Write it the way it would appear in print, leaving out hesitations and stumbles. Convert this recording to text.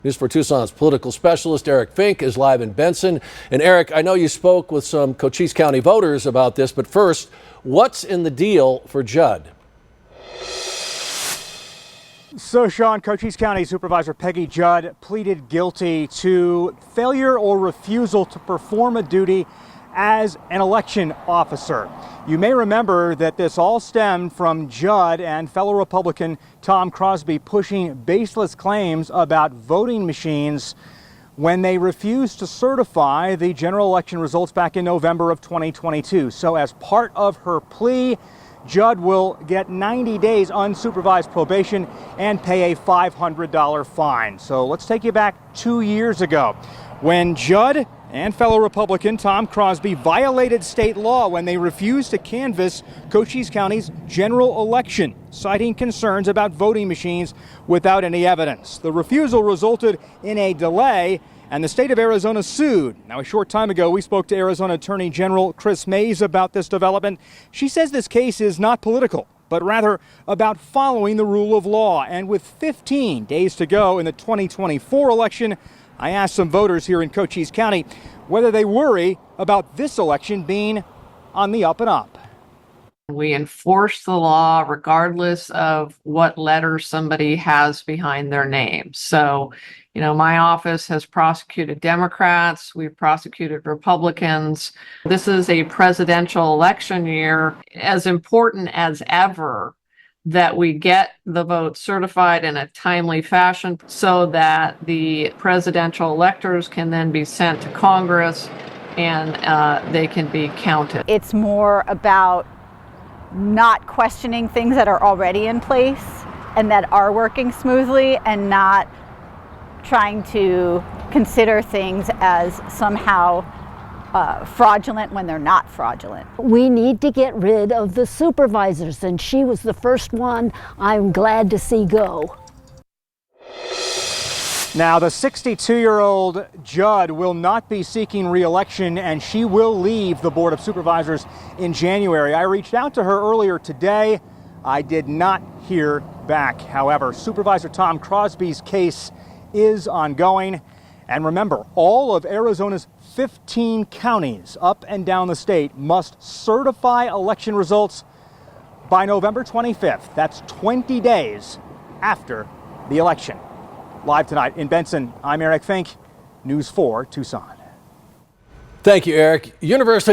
News 4 Tucson's political specialist Eric Fink is live in Benson. And Eric, I know you spoke with some Cochise County voters about this, but first, what's in the deal for Judd? So, Sean, Cochise County Supervisor Peggy Judd pleaded guilty to failure or refusal to perform a duty as an election officer. You may remember that this all stemmed from Judd and fellow Republican Tom Crosby pushing baseless claims about voting machines when they refused to certify the general election results back in November of 2022. So as part of her plea, Judd will get 90 days unsupervised probation and pay a $500 fine. So let's take you back 2 years ago when Judd and fellow Republican Tom Crosby violated state law when they refused to canvass Cochise County's general election, citing concerns about voting machines without any evidence. The refusal resulted in a delay, and the state of Arizona sued. Now, a short time ago, we spoke to Arizona Attorney General Chris Mays about this development. She says this case is not political, but rather about following the rule of law. And with 15 days to go in the 2024 election, I asked some voters here in Cochise County whether they worry about this election being on the up and up. We enforce the law regardless of what letter somebody has behind their name. So, my office has prosecuted Democrats, we've prosecuted Republicans. This is a presidential election year, as important as ever that we get the vote certified in a timely fashion so that the presidential electors can then be sent to Congress and they can be counted. It's more about not questioning things that are already in place and that are working smoothly, and not trying to consider things as somehow fraudulent when they're not fraudulent. We need to get rid of the supervisors, and she was the first one I'm glad to see go. Now, the 62-year-old Judd will not be seeking re-election, and she will leave the Board of Supervisors in January. I reached out to her earlier today. I did not hear back. However, Supervisor Tom Crosby's case is ongoing. And remember, all of Arizona's 15 counties up and down the state must certify election results by November 25th. That's 20 days after the election. Live tonight in Benson, I'm Eric Fink, News 4 Tucson. Thank you, Eric. University